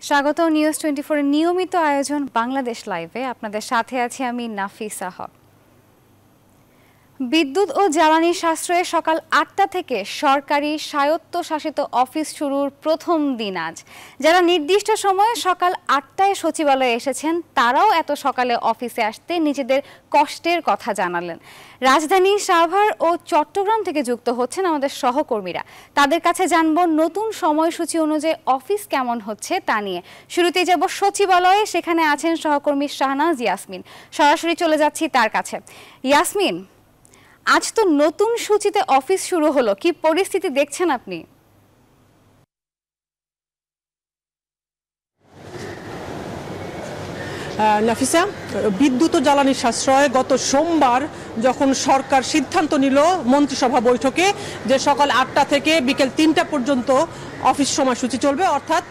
স্বাগত নিউজ 24 এর নিয়মিত আয়োজন বাংলাদেশ লাইভে। আপনাদের সাথে আছি আমি নাফিসা হক। বিদ্যুৎ ও জ্বালানি সাশ্রয়ে সকাল ৮টা থেকে সরকারি স্বায়ত্তশাসিত অফিস শুরুর প্রথম দিন আজ। যারা নির্দিষ্ট সময়ে সকাল ৮টায় সচিবালয়ে এসেছেন তারাও এত সকালে অফিসে আসতে নিজেদের কষ্টের কথা জানালেন। রাজধানী সাভার ও চট্টগ্রাম থেকে যুক্ত হচ্ছেন আমাদের সহকর্মীরা। তাদের কাছে জানব নতুন সময়সূচি অনুযায়ী অফিস কেমন হচ্ছে তা নিয়ে। শুরুতেই যাব সচিবালয়ে, সেখানে আছেন সহকর্মী শাহনাজ ইয়াসমিন। সরাসরি চলে যাচ্ছি তার কাছে। ইয়াসমিন, আজ তো নতুন সূচিতে অফিস শুরু হলো, কি পরিস্থিতি দেখছেন আপনি? নাফিসা, বিদ্যুৎ ও জ্বালানি সাশ্রয় গত সোমবার যখন সরকার সিদ্ধান্ত নিল মন্ত্রিসভা বৈঠকে যে সকাল ৮টা থেকে বিকেল ৩টা পর্যন্ত অফিস সময়সূচি চলবে, অর্থাৎ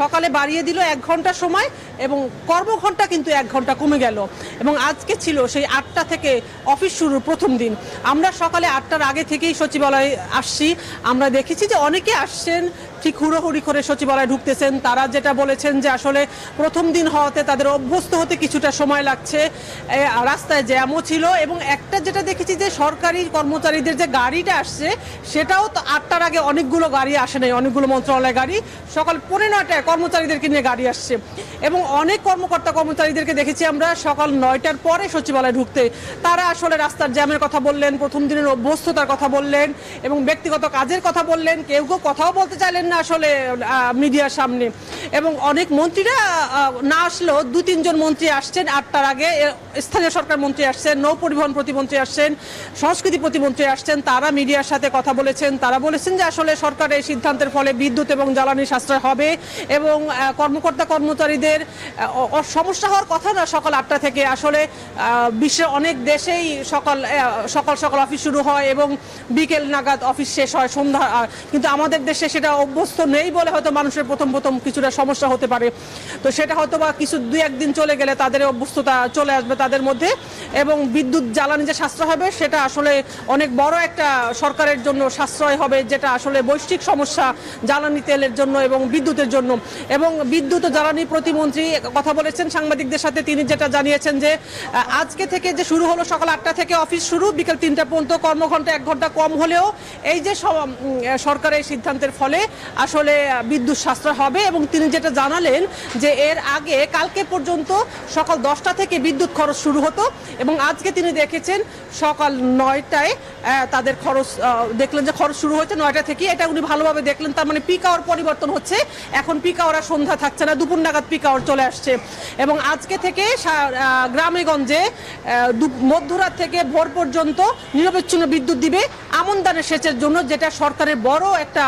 সকালে বাড়িয়ে দিল ১ ঘন্টা সময় এবং কর্মঘণ্টা কিন্তু ১ ঘন্টা কমে গেল। এবং আজকে ছিল সেই ৮টা থেকে অফিস শুরুর প্রথম দিন। আমরা সকালে ৮টার আগে থেকেই সচিবালয়ে আসছি। আমরা দেখেছি যে অনেকে আসছেন, ঠিক হুড়োহুড়ি করে সচিবালয়ে ঢুকতেছেন। তারা যেটা বলেছেন যে আসলে প্রথম দিন হওয়াতে তাদের অভ্যস্ত হতে কিছুটা সময় লাগছে, রাস্তায় জ্যামও ছিল। এবং একটা যেটা দেখেছি যে সরকারি কর্মচারীদের যে গাড়িটা আসছে সেটাও তো ৮টার আগে অনেকগুলো গাড়ি আসে নাই, অনেকগুলো মন্ত্রণালয় গাড়ি সকাল 9:45টায় কর্মচারীদেরকে নিয়ে গাড়ি আসছে। এবং অনেক কর্মচারীদেরকে দেখেছি আমরা সকাল 9টার পরে সচিবালয়ে ঢুকতে। তারা আসলে রাস্তার জ্যামের কথা বললেন, প্রথম দিনের অভ্যস্ততার কথা বললেন এবং ব্যক্তিগত কাজের কথা বললেন। কেউ কথাও বলতে চাইলেন না আসলে মিডিয়ার সামনে। এবং অনেক মন্ত্রীরা না আসলেও 2-3 জন মন্ত্রী আসছেন ৮টার আগে। স্থানীয় সরকার মন্ত্রী আসছেন, নৌ পরিবহন প্রতিমন্ত্রী আসছেন, সংস্কৃতি প্রতিমন্ত্রী আসছেন। তারা মিডিয়ার সাথে কথা বলেছেন। তারা বলেছেন যে আসলে সরকারের সিদ্ধান্তের ফলে বিদ্যুৎ এবং জ্বালানি সাশ্রয় হবে এবং কর্মচারীদের সমস্যা হওয়ার কথা না সকাল ৮টা থেকে। আসলে বিশ্বের অনেক দেশেই সকাল অফিস শুরু হয় এবং বিকেল নাগাদ অফিস শেষ হয় সন্ধ্যা, কিন্তু আমাদের দেশে সেটা অভ্যস্ত নেই বলে হয়তো মানুষের প্রথম কিছুটা সমস্যা হতে পারে। তো সেটা হয়তো বা কিছু 2-1 দিন চলে গেলে তাদের অভ্যস্ততা চলে আসবে তাদের মধ্যে। এবং বিদ্যুৎ জ্বালানি যে সাশ্রয় হবে সেটা আসলে অনেক বড় একটা সরকারের জন্য সাশ্রয় হবে, যেটা আসলে বৈশ্বিক সমস্যা জ্বালানি তেলের জন্য এবং বিদ্যুতের জন্য। এবং বিদ্যুৎ ও জ্বালানি প্রতিমন্ত্রী কথা বলেছেন সাংবাদিকদের সাথে। তিনি যেটা জানিয়েছেন যে আজকে থেকে যে শুরু হলো সকাল ৮টা থেকে অফিস শুরু, বিকেল 3টা পর্যন্ত কর্মঘণ্টা 1 ঘন্টা কম হলেও এই যে সরকারের সিদ্ধান্তের ফলে আসলে বিদ্যুৎ সাশ্রয় হবে। এবং তিনি যেটা জানালেন যে এর আগে কালকে পর্যন্ত সকাল 10টা থেকে বিদ্যুৎ খরচ শুরু হতো এবং আজকে তিনি দেখেছেন সকাল 9টায় তাদের খরচ দেখলেন যে খরচ শুরু হয়েছে 9টা থেকে। এটা উনি ভালোভাবে দেখলেন। তার মানে পিক আওয়ার পরিবর্তন হচ্ছে। এখন পিক আওয়ার আর সন্ধ্যা থাকছে না, দুপুর নাগাদ পিক আওয়ার চলে আসছে। এবং আজকে থেকে গ্রামে গঞ্জে মধ্যরাত থেকে ভোর পর্যন্ত নিরবচ্ছিন্ন বিদ্যুৎ দিবে আমনদানের সেচের জন্য, যেটা সরকারের বড় একটা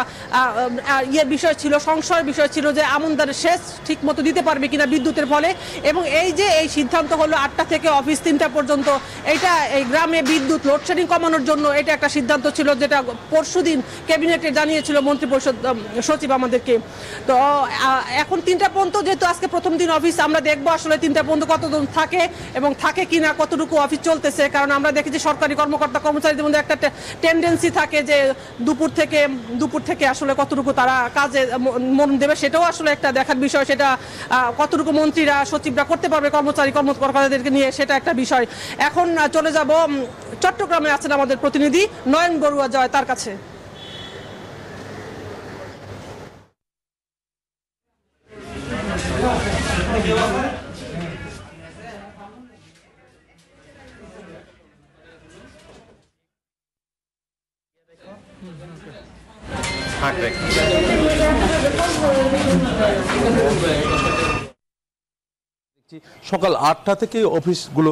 বিষয় ছিল, সংশয়ের বিষয় ছিল যে আমনদানের সেচ ঠিক মতো দিতে পারবে কিনা বিদ্যুতের ফলে। এবং এই যে এই সিদ্ধান্ত হলো ৮টা থেকে অফিস 3টা পর্যন্ত, এটা এই গ্রামে বিদ্যুৎ লোডশেডিং কমানোর জন্য এটা একটা সিদ্ধান্ত ছিল, যেটা পরশুদিন ক্যাবিনেটে জানিয়েছিল মন্ত্রিপরিষদ সচিব আমাদেরকে। তো এখন 3টা পর্যন্ত যেহেতু আজকে প্রথম দিন অফিস, আমরা দেখবো আসলে 3টা পর্যন্ত কতদিন থাকে এবং থাকে কিনা, কতটুকু অফিস চলতেছে। কারণ আমরা দেখেছি সরকারি কর্মচারীদের মধ্যে একটা টেন্ডেন্সি থাকে যে দুপুর থেকে আসলে কতটুকু তারা কাজে মন দেবে, সেটাও আসলে একটা দেখার বিষয়। সেটা কতটুকু মন্ত্রীরা সচিবরা করতে পারবে কর্মচারীদেরকে নিয়ে, সেটা একটা বিষয়। এখন চলে যাব চট্টগ্রামে আছেন আমাদের প্রতিনিধি নয়ন বড়ুয়া জয়, তার কাছে। সকাল ৮টা থেকে অফিসগুলো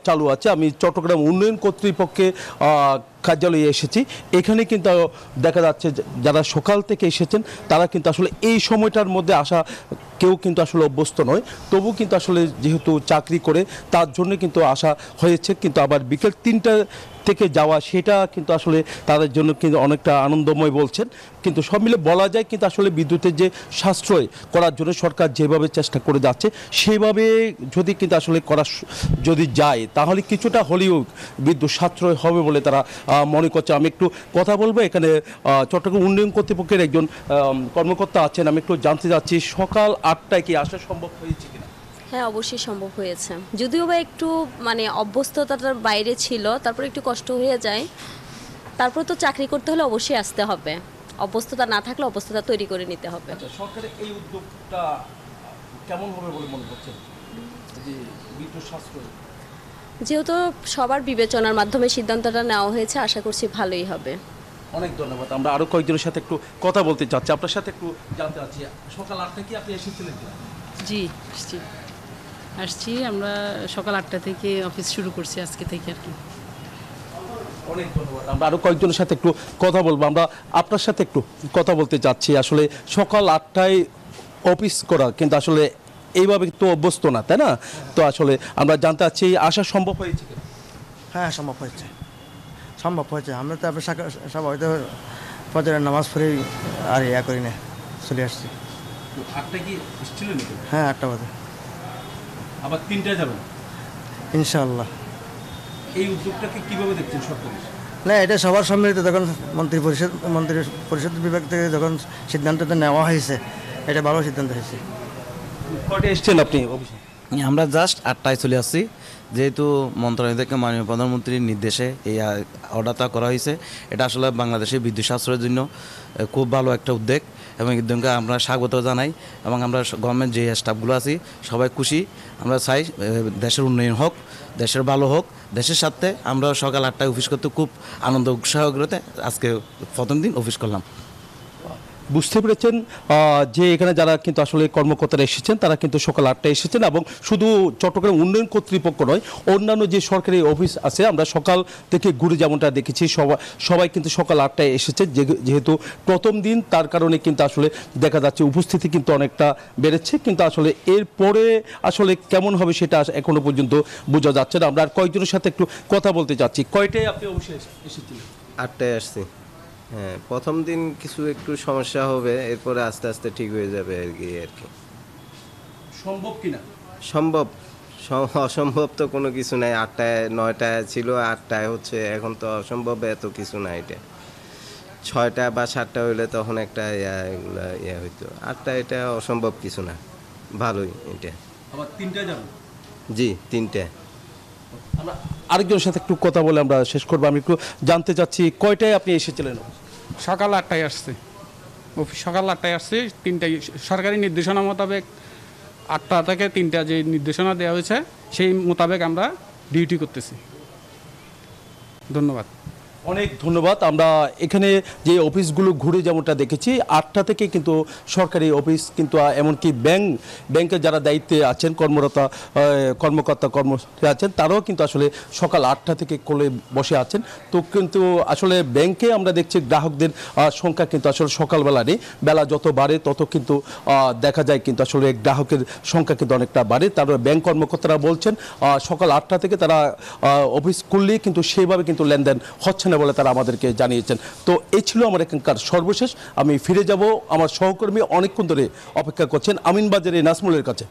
চালু আছে। আমি চট্টগ্রাম উন্নয়ন কর্তৃপক্ষে কার্যালয়ে এসেছি। এখানে কিন্তু দেখা যাচ্ছে যারা সকাল থেকে এসেছেন তারা কিন্তু আসলে এই সময়টার মধ্যে আসা কেউ কিন্তু আসলে অভ্যস্ত নয়, তবু কিন্তু আসলে যেহেতু চাকরি করে তার জন্য কিন্তু আসা হয়েছে। কিন্তু আবার বিকেল থেকে যাওয়া সেটা কিন্তু আসলে তাদের জন্য কিন্তু অনেকটা আনন্দময় বলছেন। কিন্তু সব মিলে বলা যায় কিন্তু আসলে বিদ্যুতের যে সাশ্রয় করার জন্য সরকার যেভাবে চেষ্টা করে যাচ্ছে সেভাবে যদি কিন্তু আসলে যদি যায় তাহলে কিছুটা হলেও বিদ্যুৎ সাশ্রয় হবে বলে তারা মনে করছে। আমি একটু কথা বলবো, এখানে চট্টগ্রাম উন্নয়ন কর্তৃপক্ষের একজন কর্মকর্তা আছেন, আমি একটু জানতে চাচ্ছি সকাল 8টায় কি আসা সম্ভব হয়েছে কিনা? হ্যাঁ, অবশ্যই সম্ভব হয়েছে, যদিও বা একটু মানে অভ্যস্ততার বাইরে ছিল, তারপর একটু কষ্ট হয়ে যায়। তারপর তো চাকরি করতে হলে অবশ্যই আসতে হবে, অভ্যস্ততা না থাকলে অভ্যস্ততা তৈরি করে নিতে হবে। সরকারের এই উদ্যোগটা কেমন হবে বলে মনে করছেন, যে বিদ্যুৎ সাশ্রয়? যেহেতু সবার বিবেচনার মাধ্যমে সিদ্ধান্তটা নেওয়া হয়েছে, আশা করছি ভালোই হবে। অনেক ধন্যবাদ। আমরা আরো কয়েকজনের সাথে একটু কথা বলতে চাচ্ছি, আপনার সাথে একটু জানতে চাচ্ছি সকাল 8টায় কি আপনি এসেছিলেন? জি আসছি আমরা সকাল 8টা থেকে অফিস শুরু করছি আজকে থেকে আর কি। অনেক ধন্যবাদ। আমরা আরো কয়েকজনের সাথে একটু কথা বলবো, আমরা আপনার সাথে একটু কথা বলতে চাচ্ছি। আসলে সকাল 8টায় অফিস করা কিন্তু আসলে এইভাবে তো অভ্যস্ত না, তাই না? তো আসলে আমরা জানতে চাচ্ছি আসা সম্ভব হয়েছে কিনা? হ্যাঁ, সম্ভব হয়েছে। আমরা তো আপনার সবাই তো ফজরের নামাজ পড়ে আর ইয়া করি না, চলে আসছি। 8টায় কি এসেছিলেন? হ্যাঁ, 8টা বাজে। আবার 3টায় যাবেন ইনশাআল্লাহ। এই উদ্যোগটাকে কিভাবে দেখছেন সরকার? না, এটা সবার সম্মিলিত, যখন মন্ত্রী পরিষদ বিভাগ থেকে যখন সিদ্ধান্তটা নেওয়া হয়েছে, এটা ভালো সিদ্ধান্ত হয়েছে। কয়টায় এসেছেন আপনি অফিসে? আমরা জাস্ট 8টায় চলে আসছি, যেহেতু মন্ত্রণালয় থেকে মাননীয় প্রধানমন্ত্রীর নির্দেশে এই অর্ডারটা করা হয়েছে। এটা আসলে বাংলাদেশের বিদ্যুৎ সাশ্রয়ের জন্য খুব ভালো একটা উদ্যোগ এবং উদ্যোগকে আমরা স্বাগত জানাই এবং আমরা গভর্নমেন্ট যে স্টাফগুলো আছি সবাই খুশি। আমরা চাই দেশের উন্নয়ন হোক, দেশের ভালো হোক, দেশের সাথে আমরা সকাল 8টায় অফিস করতে খুব আনন্দ উৎসাহতে আজকে প্রথম দিন অফিস করলাম। বুঝতে পেরেছেন যে এখানে যারা কিন্তু আসলে কর্মকর্তারা এসেছেন তারা কিন্তু সকাল 8টায় এসেছেন এবং শুধু চট্টগ্রাম উন্নয়ন কর্তৃপক্ষ নয়, অন্যান্য যে সরকারি অফিস আছে আমরা সকাল থেকে ঘুরে যেমনটা দেখেছি সবাই কিন্তু সকাল 8টায় এসেছে। যেহেতু প্রথম দিন তার কারণে কিন্তু আসলে দেখা যাচ্ছে উপস্থিতি কিন্তু অনেকটা বেড়েছে, কিন্তু আসলে এরপরে আসলে কেমন হবে সেটা এখনো পর্যন্ত বোঝা যাচ্ছে না। আমরা আর কয়েকজনের সাথে একটু কথা বলতে চাচ্ছি। কয়টায় আপনি অফিসে এসেছিলেন? 8টায় আসছি। হ্যাঁ, প্রথম দিন কিছু একটু সমস্যা হবে, এরপরে আস্তে আস্তে ঠিক হয়ে যাবে আর কি। সম্ভব কিনা? অসম্ভব তো কোনো কিছু নাই। 8টায় 9টায় ছিল, 8টায় হচ্ছে, এখন তো অসম্ভব এত কিছু না। এটা 6টা বা 7টা হইলে তখন একটা এগুলা হইতো। 8টা এটা অসম্ভব কিছু না, ভালোই এটা। আবার 3টায় যাবেন? জি, 3টায়। আমরা আরেকজনের সাথে একটু কথা বলে আমরা শেষ করবো। আমি একটু জানতে চাচ্ছি কয়টায় আপনি এসেছিলেন? সকাল 8টায় আসছে অফিস, সকাল 8টায় আসছে। 3টায় সরকারি নির্দেশনা মোতাবেক 8টা থেকে 3টা যে নির্দেশনা দেওয়া হয়েছে সেই মোতাবেক আমরা ডিউটি করতেছি। ধন্যবাদ। অনেক ধন্যবাদ। আমরা এখানে যে অফিসগুলো ঘুরে যেমনটা দেখেছি 8টা থেকে কিন্তু সরকারি অফিস, কিন্তু এমনকি ব্যাংকের যারা দায়িত্বে আছেন কর্মকর্তা কর্মচারী আছেন তারাও কিন্তু আসলে সকাল 8টা থেকে কোলে বসে আছেন। তো কিন্তু আসলে ব্যাংকে আমরা দেখছি গ্রাহকদের সংখ্যা কিন্তু আসলে সকালবেলা নেই, বেলা যত বাড়ে তত কিন্তু দেখা যায় কিন্তু আসলে গ্রাহকের সংখ্যা কিন্তু অনেকটা বাড়ে। তারা ব্যাংক কর্মকর্তারা বলছেন সকাল 8টা থেকে তারা অফিস করলেই কিন্তু সেইভাবে কিন্তু লেনদেন হচ্ছে না বলে তারা আমাদেরকে জানিয়েছেন। তো এই ছিল আমার এখানকার সর্বশেষ। আমি ফিরে যাব, আমার সহকর্মী অনেকক্ষণ ধরে অপেক্ষা করছেন আমিনবাজারে নাজমুলের কাছে।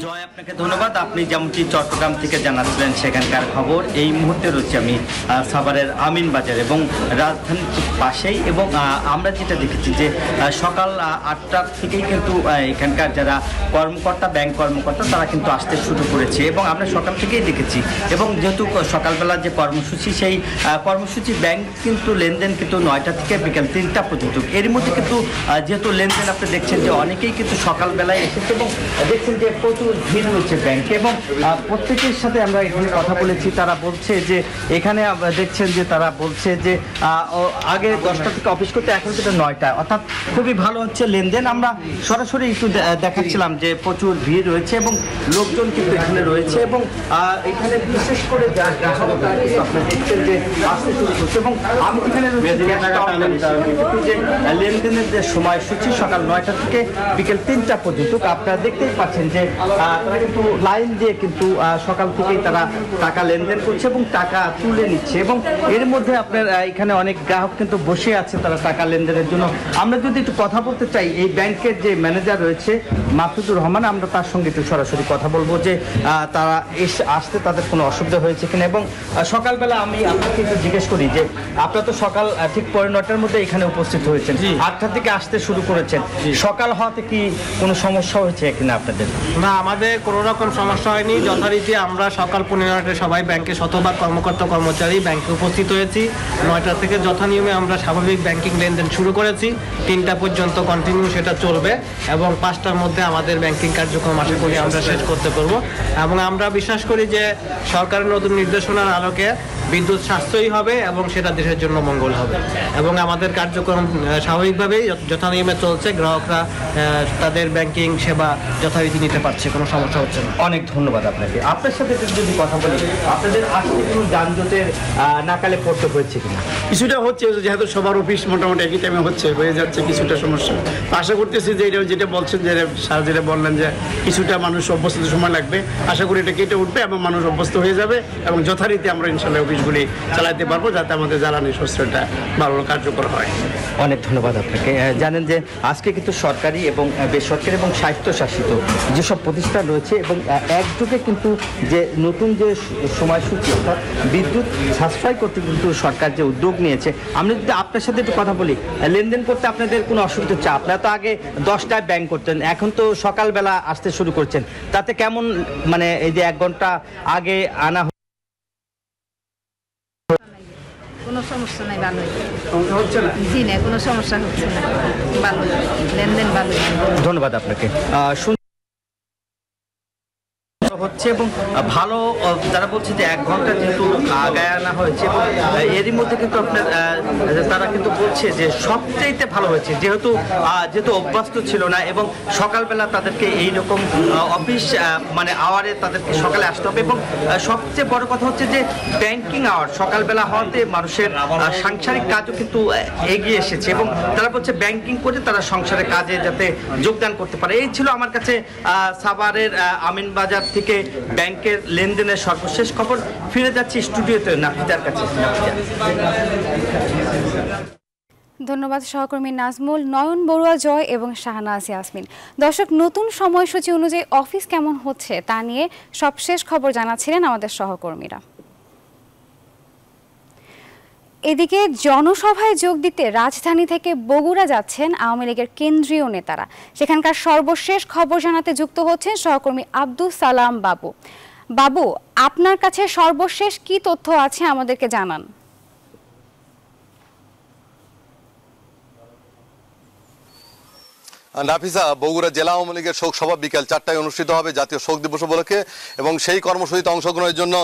জয়, আপনাকে ধন্যবাদ। আপনি যেমনটি চট্টগ্রাম থেকে জানাচ্ছিলেন সেখানকার খবর, এই মুহূর্তে রয়েছে আমি সাভারের আমিনবাজার এবং রাজধানীর ঠিক পাশেই। এবং আমরা যেটা দেখেছি যে সকাল 8টা থেকেই কিন্তু এখানকার যারা কর্মকর্তা, ব্যাংক কর্মকর্তা, তারা কিন্তু আসতে শুরু করেছে এবং আমরা সকাল থেকেই দেখেছি। এবং যেহেতু সকালবেলা যে কর্মসূচি, সেই কর্মসূচি ব্যাংক কিন্তু লেনদেন কিন্তু 9টা থেকে বিকেল 3টা পর্যন্ত। এর মধ্যে কিন্তু যেহেতু লেনদেন আপনি দেখছেন যে অনেকেই কিন্তু সকালবেলায় এসেছে এবং দেখছেন যে প্রচুর ভিড় হয়েছে ব্যাংকে এবং প্রত্যেকের সাথে আমরা এখানে কথা বলেছি। তারা বলছে যে এখানে দেখছেন যে তারা বলছে যে আগে 10টা থেকে অফিস করতে, এখন কিন্তু 9টা, অর্থাৎ খুবই ভালো হচ্ছে লেনদেন। আমরা সরাসরি একটু দেখাচ্ছিলাম যে প্রচুর ভিড় রয়েছে এবং লোকজন কিন্তু এখানে রয়েছে এবং এখানে বিশেষ করে আপনারা দেখছেন যে আসতে শুরু করছে এবং আমি এখানে যে লেনদেনের যে সময়সূচি সকাল 9টা থেকে বিকেল 3টা পর্যন্ত আপনারা দেখতেই পাচ্ছেন যে তারা কিন্তু লাইন দিয়ে কিন্তু সকাল থেকেই তারা টাকা লেনদেন করছে এবং টাকা তুলে নিচ্ছে এবং এর মধ্যে আপনার এখানে অনেক গ্রাহক কিন্তু বসে আছে তারা টাকা লেনদেনের জন্য। আমরা যদি একটু কথা বলতে চাই এই ব্যাংকের যে ম্যানেজার রয়েছে মাসুদুর রহমান, আমরা তার সঙ্গে একটু সরাসরি কথা বলবো যে তারা আসতে তাদের কোনো অসুবিধা হয়েছে কিনা। এবং সকালবেলা আমি আপনাকে একটু জিজ্ঞেস করি যে আপনারা তো সকাল ঠিক 9:15টার মধ্যে এখানে উপস্থিত হয়েছেন, 8টা থেকে আসতে শুরু করেছেন, সকাল হওয়াতে কি কোনো সমস্যা হয়েছে কিনা আপনাদের? না, আমাদের কোনো রকম সমস্যা হয়নি। যথারীতি আমরা সকাল 15টায় সবাই ব্যাংকে শতভাগ কর্মকর্তা কর্মচারী ব্যাংকে উপস্থিত হয়েছি। 9টা থেকে যথানিয়মে আমরা স্বাভাবিক ব্যাংকিং লেনদেন শুরু করেছি, 3টা পর্যন্ত কন্টিনিউ সেটা চলবে এবং 5টার মধ্যে আমাদের ব্যাংকিং কার্যক্রম আশা করি আমরা শেষ করতে পারবো। এবং আমরা বিশ্বাস করি যে সরকারের নতুন নির্দেশনার আলোকে বিদ্যুৎ সাশ্রয়ী হবে এবং সেটা দেশের জন্য মঙ্গল হবে এবং আমাদের কার্যক্রম স্বাভাবিকভাবেই যথানিয়মে চলছে। গ্রাহকরা তাদের ব্যাংকিং সেবা যথারীতি নিতে পারছে, কোনো সমস্যা হচ্ছে না। অনেক ধন্যবাদ আপনাকে। আপনার সাথে যদি কথা বলি, আপনাদের আসলে কোনো যানজটের নাকালে পড়তে হয়েছে কিনা? কিছুটা হচ্ছে, যেহেতু সবার অফিস মোটামুটি একই টাইমে হয়ে যাচ্ছে কিছুটা সমস্যা। আশা করতেছি যে যেটা বলছেন যে স্যার যেটা বললেন যে কিছুটা মানুষ অভ্যস্ত সময় লাগবে, আশা করি এটা কেটে উঠবে এবং মানুষ অভ্যস্ত হয়ে যাবে এবং যথারীতি আমরা ইনশাল্লাহ অফিসগুলি চালাতে পারবো যাতে আমাদের জ্বালানি শস্যটা ভালো কার্যকর হয়। অনেক ধন্যবাদ আপনাকে। জানেন যে আজকে কিন্তু সরকারি এবং বেসরকারি এবং স্বায়ত্তশাসিত যেসব প্রতিষ্ঠান রয়েছে এবং একযোগে কিন্তু যে নতুন যে সময়সূচি অর্থাৎ বিদ্যুৎ সাশ্রয় করতে কিন্তু সরকার যে উদ্যোগ নিয়েছে, আমরা যদি আপনার সাথে একটু কথা বলি, লেনদেন করতে আপনাদের কোনো অসুবিধা হচ্ছে? আপনারা তো আগে 10টায় ব্যাংক করতেন, এখন তো সকালবেলা আসতে শুরু করছেন, তাতে কেমন মানে এই যে 1 ঘন্টা আগে আনা কোনো সমস্যা নাই, ভালো হচ্ছে না? জি না, কোনো সমস্যা হচ্ছে না, ভালো লেনদেন ভালো। ধন্যবাদ আপনাকে। হচ্ছে এবং ভালো তারা বলছে যে 1 ঘন্টা যেহেতু আগায় আনা হয়েছে এবং এরই মধ্যে কিন্তু আপনার তারা কিন্তু বলছে যে সবচাইতে ভালো হয়েছে যেহেতু অভ্যস্ত ছিল না এবং সকালবেলা তাদেরকে এইরকম অফিস মানে আওয়ারে তাদেরকে সকালে আসতে হবে এবং সবচেয়ে বড় কথা হচ্ছে যে ব্যাংকিং আওয়ার সকালবেলা হওয়াতে মানুষের সাংসারিক কাজও কিন্তু এগিয়ে এসেছে এবং তারা বলছে ব্যাংকিং করে তারা সংসারের কাজে যাতে যোগদান করতে পারে। এই ছিল আমার কাছে সাভারের আমিনবাজার থেকে ব্যাংকের লেনদেনের সর্বশেষ খবর। ফিরে যাচ্ছি স্টুডিওতে নাফিদার কাছে। ধন্যবাদ সহকর্মী নাজমুল, নয়ন বড়ুয়া জয় এবং শাহনাজ ইয়াসমিন। দর্শক, নতুন সময়সূচি অনুযায়ী অফিস কেমন হচ্ছে তা নিয়ে সবশেষ খবর জানাচ্ছিলেন আমাদের সহকর্মীরা। এদিকে জনসভায় যোগ দিতে রাজধানী থেকে বগুড়া যাচ্ছেন আওয়ামী লীগের কেন্দ্রীয় নেতারা। সেখানকার সর্বশেষ খবর জানাতে যুক্ত হচ্ছেন সহকর্মী আব্দুল সালাম বাবু। বাবু, আপনার কাছে সর্বশেষ কি তথ্য আছে আমাদেরকে জানান। নাফিসা, বগুড়া জেলা আওয়ামী লীগের শোক সভা বিকেল 4টায় অনুষ্ঠিত হবে জাতীয় শোক দিবস উপলক্ষে এবং সেই কর্মসূচিতে অংশগ্রহণের জন্য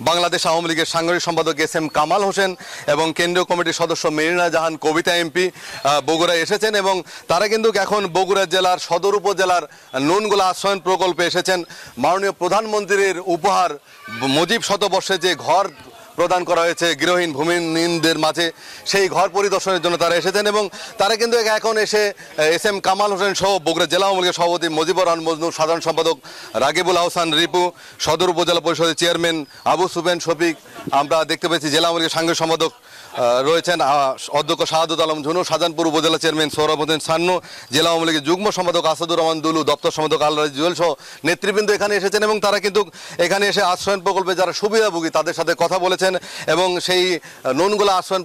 বাংলাদেশ আওয়ামী লীগের সাংগঠনিক সম্পাদক SM কামাল হোসেন এবং কেন্দ্রীয় কমিটির সদস্য মেরিনা জাহান কবিতা MP বগুড়ায় এসেছেন এবং তারা কিন্তু এখন বগুড়া জেলার সদর উপজেলার নুনগোলা আশ্রয়ন প্রকল্পে এসেছেন। মাননীয় প্রধানমন্ত্রীর উপহার মুজিব শতবর্ষে যে ঘর প্রদান করা হয়েছে গৃহহীন ভূমিহীনদের মাঝে, সেই ঘর পরিদর্শনের জন্য তারা এসেছেন এবং তারা কিন্তু এখন এসে SM কামাল হোসেন সহ বগুড়া জেলা আওয়ামী লীগের সভাপতি মুজিবুর রহমান মজনু, সাধারণ সম্পাদক রাগিবুল আহসান রিপু, সদর উপজেলা পরিষদের চেয়ারম্যান আবু সুফিয়ান শফিক, আমরা দেখতে পেয়েছি জেলা আওয়ামী লীগের সাংগঠনিক সম্পাদক রয়েছেন অধ্যক্ষ শাহাদুত আলম ঝুনু, শাহজাহানপুর উপজেলা চেয়ারম্যান সৌরভ হোসেন সান্নু, জেলা আওয়ামী লীগের যুগ্ম সম্পাদক আসাদুর রহমান দুলু, দপ্তর সম্পাদক আল্লাহ জুয়েল সহ নেতৃবৃন্দ এখানে এসেছেন এবং তারা কিন্তু এখানে এসে আশ্রয়ন প্রকল্পে যারা সুবিধাভোগী তাদের সাথে কথা বলেছেন এবং সেই নুনগোলা আশ্রয়ন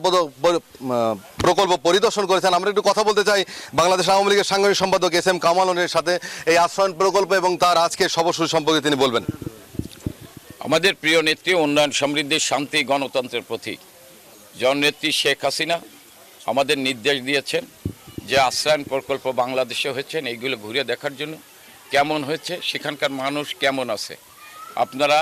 প্রকল্প পরিদর্শন করেছেন। আমরা একটু কথা বলতে চাই বাংলাদেশ আওয়ামী লীগের সাংগঠনিক সম্পাদক SM কামাল হোসেনের সাথে এই আশ্রয়ন প্রকল্প এবং তার আজকের সর্বশেষ সম্পর্কে তিনি বলবেন। আমাদের প্রিয় নেত্রী, উন্নয়ন, সমৃদ্ধি, শান্তি, গণতন্ত্রের প্রতীক জননেত্রী শেখ হাসিনা আমাদের নির্দেশ দিয়েছেন যে আশ্রয়ন প্রকল্প বাংলাদেশে হয়েছেন এইগুলো ঘুরে দেখার জন্য কেমন হয়েছে, সেখানকার মানুষ কেমন আছে। আপনারা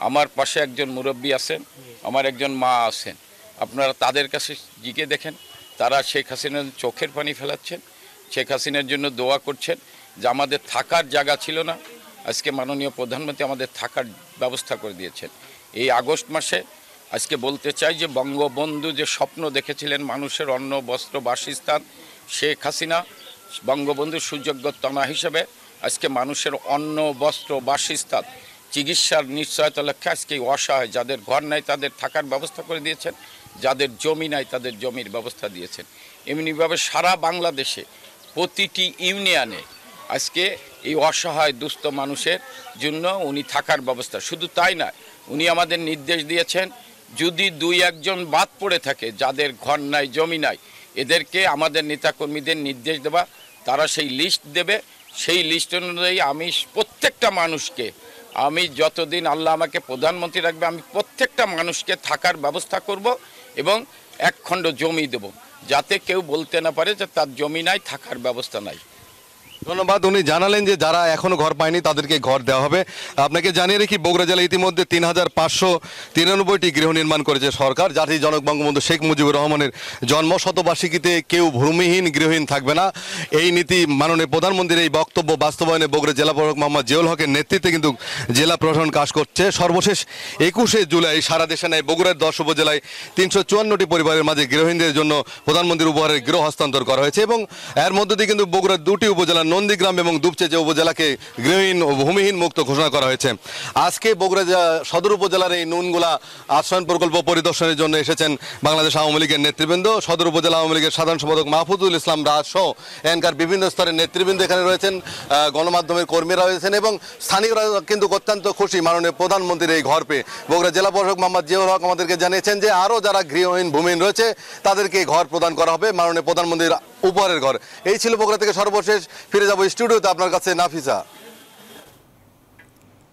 আমার পাশে একজন মুরব্বী আছেন, আমার একজন মা আছেন, আপনারা তাদের কাছে জিজ্ঞে দেখেন, তারা শেখ হাসিনার চোখের পানি ফেলাচ্ছেন, শেখ হাসিনার জন্য দোয়া করছেন যে আমাদের থাকার জায়গা ছিল না, আজকে মাননীয় প্রধানমন্ত্রী আমাদের থাকার ব্যবস্থা করে দিয়েছেন। এই আগস্ট মাসে আজকে বলতে চাই যে বঙ্গবন্ধু যে স্বপ্ন দেখেছিলেন মানুষের অন্ন বস্ত্র বাসস্থান, শেখ হাসিনা বঙ্গবন্ধুর সুযোগ্য তনা হিসেবে আজকে মানুষের অন্ন বস্ত্র বাসস্থান চিকিৎসার নিশ্চয়তা লক্ষ্যে আজকে অসহায় যাদের ঘর নাই তাদের থাকার ব্যবস্থা করে দিয়েছেন, যাদের জমি নাই তাদের জমির ব্যবস্থা দিয়েছেন। এমনিভাবে সারা বাংলাদেশে প্রতিটি ইউনিয়নে আজকে এই অসহায় দুস্থ মানুষের জন্য উনি থাকার ব্যবস্থা, শুধু তাই নয়, উনি আমাদের নির্দেশ দিয়েছেন যদি 2-1 জন বাদ পড়ে থাকে, যাদের ঘর নাই জমি নাই, এদেরকে আমাদের নেতাকর্মীদের নির্দেশ দেওয়া, তারা সেই লিস্ট দেবে, সেই লিস্ট অনুযায়ী আমি প্রত্যেকটা মানুষকে, আমি যতদিন আল্লাহ আমাকে প্রধানমন্ত্রী রাখবে, আমি প্রত্যেকটা মানুষকে থাকার ব্যবস্থা করব এবং 1 খণ্ড জমি দেব, যাতে কেউ বলতে না পারে যে তার জমি নাই, থাকার ব্যবস্থা নাই। ধন্যবাদ। উনি জানালেন যে যারা এখনো ঘর পায়নি তাদেরকে ঘর দেওয়া হবে। আপনাকে জানিয়ে রাখি, বগুড়া জেলায় ইতিমধ্যে 3593টি গৃহ নির্মাণ করেছে সরকার। জাতির জনক বঙ্গবন্ধু শেখ মুজিবুর রহমানের জন্ম শতবার্ষিকীতে কেউ ভূমিহীন গৃহহীন থাকবে না, এই নীতি মাননীয় প্রধানমন্ত্রীর এই বক্তব্য বাস্তবায়নে বগুড়া জেলা প্রশাসক মোহাম্মদ জিয়াউল হকের নেতৃত্বে কিন্তু জেলা প্রশাসন কাজ করছে। সর্বশেষ 21শে জুলাই সারা দেশে নেয় বগুড়ার 10 উপজেলায় 354টি পরিবারের মাঝে গৃহহীনদের জন্য প্রধানমন্ত্রীর উপহারের গৃহ হস্তান্তর করা হয়েছে এবং এর মধ্য দিয়ে কিন্তু বগুড়ার 2টি উপজেলা নন্দীগ্রাম এবং দুপচে উপজেলাকে গৃহহীন ও ভূমিহীন মুক্ত ঘোষণা করা হয়েছে। আজকে বগুড়া সদর উপজেলার এই নুনগুলা আশ্রয়ণ প্রকল্প পরিদর্শনের জন্য এসেছেন বাংলাদেশ আওয়ামী লীগের নেতৃবৃন্দ। সদর উপজেলা আওয়ামী লীগের সাধারণ সম্পাদক মাহফুজুল ইসলাম রাজ সহ এখানকার বিভিন্ন স্তরের নেতৃবৃন্দ এখানে রয়েছেন, গণমাধ্যমের কর্মীরা রয়েছেন এবং স্থানীয়রা কিন্তু অত্যন্ত খুশি মাননীয় প্রধানমন্ত্রীর এই ঘর পেয়ে। বগুড়া জেলা প্রশাসক মোহাম্মদ জিয়াউল হক আমাদেরকে জানিয়েছেন যে আরও যারা গৃহহীন ভূমিহীন রয়েছে তাদেরকে ঘর প্রদান করা হবে, মাননীয় প্রধানমন্ত্রীর উপহারের ঘর। এই ছিল বগুড়া থেকে সর্বশেষ। ফিরে যাব স্টুডিওতে আপনার কাছে নাফিসা।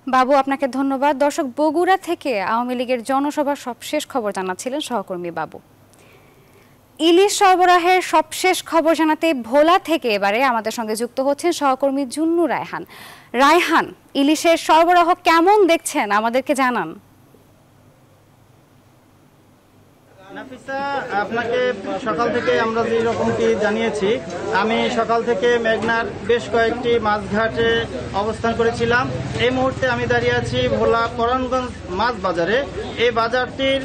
বাবু, আপনাকে ধন্যবাদ। দর্শক, বগুড়া থেকে আওয়ামী লীগের জনসভার সবশেষ খবর জানাচ্ছিলেন সহকর্মী বাবু। ইলিশ সরবরাহের সবশেষ খবর জানাতে ভোলা থেকে এবারে আমাদের সঙ্গে যুক্ত হচ্ছেন সহকর্মী জুন্নু রায়হান। রায়হান, ইলিশের সরবরাহ কেমন দেখছেন আমাদেরকে জানান। নাফিসা, আপনাকে সকাল থেকে আমরা যে রকমটি জানিয়েছি, আমি সকাল থেকে মেঘনার বেশ কয়েকটি মাছঘাটে অবস্থান করেছিলাম। এই মুহূর্তে আমি দাঁড়িয়ে আছি ভোলা পরাণগঞ্জ মাছ বাজারে। এই বাজারটির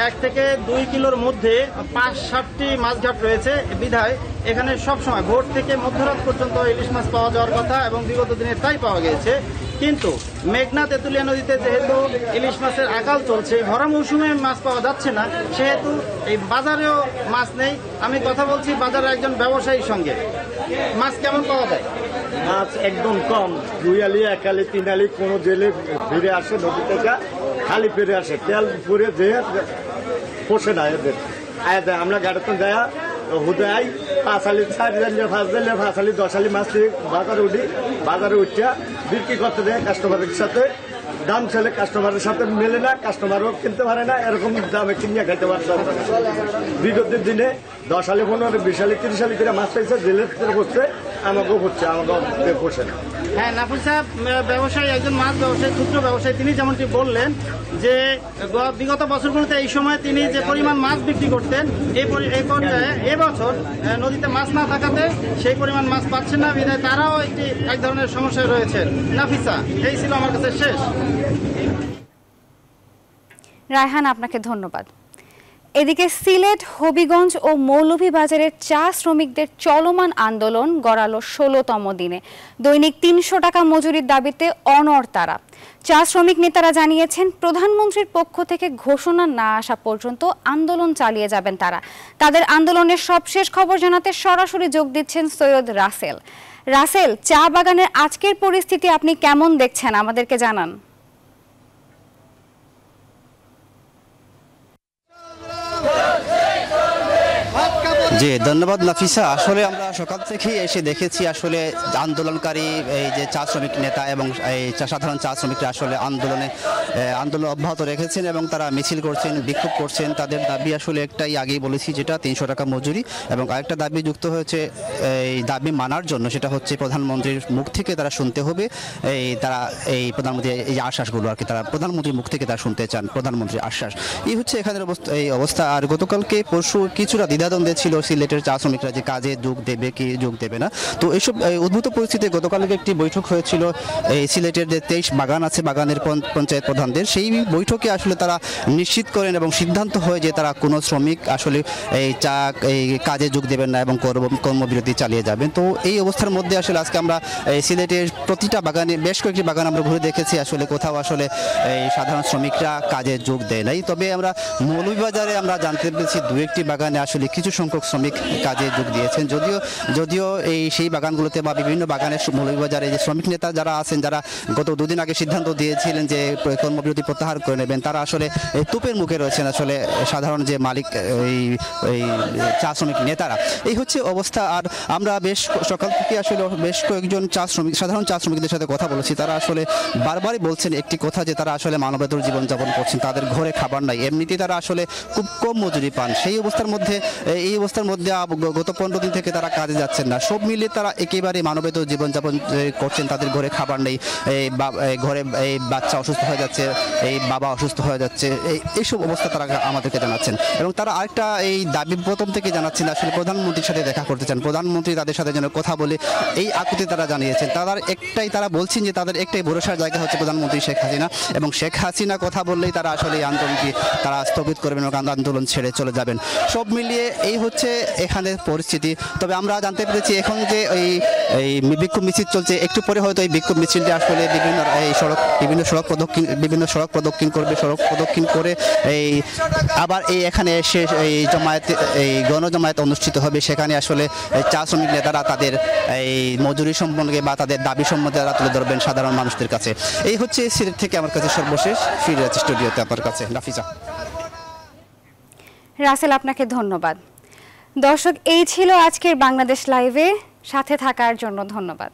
1 থেকে 2 কিলোর মধ্যে 5-7টি মাছঘাট রয়েছে, বিধায় এখানে সবসময় ভোর থেকে মধ্যরাত পর্যন্ত ইলিশ মাছ পাওয়া যাওয়ার কথা এবং বিগত দিনে তাই পাওয়া গিয়েছে। কিন্তু মেঘনা তেঁতুলিয়া নদীতে যেহেতু ইলিশ মাছের আকাল চলছে, ভরা মৌসুমে মাছ পাওয়া যাচ্ছে না, সেহেতু এই বাজারেও মাছ নেই। আমি কথা বলছি বাজারের একজন ব্যবসায়ীর সঙ্গে। মাছ কেমন পাওয়া যায়? মাছ একদম কম, 2 আলি 1 আলি 3 আলি কোনো জেলে ফিরে আসে নদী থেকে, খালি ফিরে আসে, তেল পুরে যেয়ে পোষে না এদের আয়া যায়। আমরা গাড়িতে যায় হুদাই 5 আলি 4 জানলে 5 জানলে 5 আলি 10 আলি মাছ বাজারে উঠি, বাজারে উঠে বিক্রি করতে দেয় কাস্টমারের সাথে। দাম ছেলে কাস্টমারের সাথে মেলে না, কাস্টমারও কিনতে পারে না, এরকম দামে কিনিয়ে খাইতে পারছে। বিগত দিনে 10 আলি 15 20 আলি 30 আলি করে মাছ পাইছে, জেলের ভিতরে হচ্ছে, আমাকেও হচ্ছে, আমাকেও পোষে না। হ্যাঁ, নাফিস সাহেব ব্যবসায়ী, একজন মাছ ব্যবসায়ী, ক্ষুদ্র ব্যবসায়ী, তিনি যেমনটি বললেন যে বিগত বছরগুলোতে এই সময় তিনি যে পরিমাণ মাছ বিক্রি করতেন, এই পর্যায়ে এবছর নদীতে মাছ না থাকাতে সেই পরিমাণ মাছ পাচ্ছেন না, বিধায় তারাও এক ধরনের সমস্যায় রয়েছেন। নাফিসা, এই ছিল আমার কাছে শেষ। রায়হান, আপনাকে ধন্যবাদ। এদিকে সিলেট, হবিগঞ্জ ও মৌলভীবাজারের চা শ্রমিকদের চলমান আন্দোলন গড়ালো 16তম দিনে। দৈনিক 300 টাকা মজুরির দাবিতে অনড় তারা। চা শ্রমিক নেতারা জানিয়েছেন প্রধানমন্ত্রীর পক্ষ থেকে ঘোষণা না আসা পর্যন্ত আন্দোলন চালিয়ে যাবেন তারা। তাদের আন্দোলনের সবশেষ খবর জানাতে সরাসরি যোগ দিচ্ছেন সৈয়দ রাসেল। রাসেল, চা বাগানের আজকের পরিস্থিতি আপনি কেমন দেখছেন আমাদেরকে জানান। জি ধন্যবাদ নাফিসা। আসলে আমরা সকাল থেকেই এসে দেখেছি আসলে আন্দোলনকারী এই যে চা শ্রমিক নেতা এবং এই সাধারণ চা শ্রমিকরা আসলে আন্দোলন অব্যাহত রেখেছেন এবং তারা মিছিল করছেন, বিক্ষোভ করছেন। তাদের দাবি আসলে একটাই, আগেই বলেছি, যেটা 300 টাকা মজুরি, এবং আরেকটা দাবি যুক্ত হয়েছে এই দাবি মানার জন্য, সেটা হচ্ছে প্রধানমন্ত্রীর মুখ থেকে তারা শুনতে হবে তারা এই প্রধানমন্ত্রী এই আশ্বাসগুলো আর কি, তারা প্রধানমন্ত্রীর মুখ থেকে তারা শুনতে চান প্রধানমন্ত্রীর আশ্বাস। এই হচ্ছে এখানের অবস্থা। আর গতকালকে পরশু কিছুটা দ্বিধাদ্বন্দ্বে ছিল সিলেটের চা শ্রমিকরা যে কাজে যোগ দেবে কি যোগ দেবে না। তো এইসব উদ্ভূত পরিস্থিতিতে গতকালকে একটি বৈঠক হয়েছিল এই সিলেটের যে 23 বাগান আছে, বাগানের পঞ্চায়েত প্রধানদের। সেই বৈঠকে আসলে তারা নিশ্চিত করেন এবং সিদ্ধান্ত হয় যে তারা কোনো শ্রমিক আসলে এই কাজে যোগ দেবেন না এবং কর্মবিরতি চালিয়ে যাবেন। তো এই অবস্থার মধ্যে আসলে আজকে আমরা সিলেটের প্রতিটা বাগানে, বেশ কয়েকটি বাগান আমরা ঘুরে দেখেছি, আসলে কোথাও আসলে এই সাধারণ শ্রমিকরা কাজে যোগ দেয় নাই। তবে আমরা মৌলভীবাজারে আমরা জানতে পেরেছি 2-1টি বাগানে আসলে কিছু সংখ্যক শ্রমিক কাজে যোগ দিয়েছেন। যদিও সেই বাগানগুলোতে বা বিভিন্ন বাগানের মৌলভীবাজারে যে শ্রমিক নেতা যারা আছেন, যারা গত 2 দিন আগে সিদ্ধান্ত দিয়েছিলেন যে কর্মবিরতি প্রত্যাহার করে নেবেন, তারা আসলে তোপের মুখে রয়েছেন আসলে সাধারণ যে মালিক এই চা শ্রমিক নেতারা। এই হচ্ছে অবস্থা। আর আমরা বেশ সকাল থেকে আসলে বেশ কয়েকজন সাধারণ চা শ্রমিকদের সাথে কথা বলেছি। তারা আসলে বারবারই বলছেন একটি কথা, যে তারা আসলে মানবেতর জীবনযাপন করছেন, তাদের ঘরে খাবার নাই, এমনিতেই তারা আসলে খুব কম মজুরি পান। এই অবস্থার মধ্যে গত 15 দিন থেকে তারা কাজে যাচ্ছেন না। সব মিলিয়ে তারা একেবারে মানবেতর জীবনযাপন করছেন, তাদের ঘরে খাবার নেই, ঘরে এই বাচ্চা অসুস্থ হয়ে যাচ্ছে, এই বাবা অসুস্থ হয়ে যাচ্ছে, এইসব অবস্থা তারা আমাদেরকে জানাচ্ছেন। এবং তারা আরেকটা এই দাবি প্রথম থেকে জানাচ্ছেন, আসলে প্রধানমন্ত্রীর সাথে দেখা করতে চান, প্রধানমন্ত্রী তাদের সাথে যেন কথা বলে, এই আকুতি তারা জানিয়েছেন। তারা বলছেন যে তাদের একটাই ভরসার জায়গা হচ্ছে প্রধানমন্ত্রী শেখ হাসিনা, এবং শেখ হাসিনা কথা বললেই তারা আসলে এই আন্দোলনকে তারা স্থগিত করবেন এবং আন্দোলন ছেড়ে চলে যাবেন। সব মিলিয়ে এই হচ্ছে এখানের পরিস্থিতি। তবে আমরা জানতে পেরেছি এখন যে এই বিক্ষোভ মিছিল চলছে, একটু পরে হয়তো এই বিক্ষোভ মিছিলটি আসলে বিভিন্ন সড়ক প্রদক্ষিণ করে আবার এখানে এসে এই গণজমায়েত অনুষ্ঠিত হবে। সেখানে আসলে চা শ্রমিক নেতারা তাদের এই মজুরি সম্পর্কে বা তাদের দাবি সম্বন্ধে তারা তুলে ধরবেন সাধারণ মানুষদের কাছে। এই হচ্ছে সিলেট থেকে আমার কাছে সর্বশেষ। ফিরে যাচ্ছি স্টুডিওতে আপনার কাছে, নাফিসা। রাসেল, আপনাকে ধন্যবাদ। দর্শক, এই ছিল আজকের বাংলাদেশ লাইভে, সাথে থাকার জন্য ধন্যবাদ।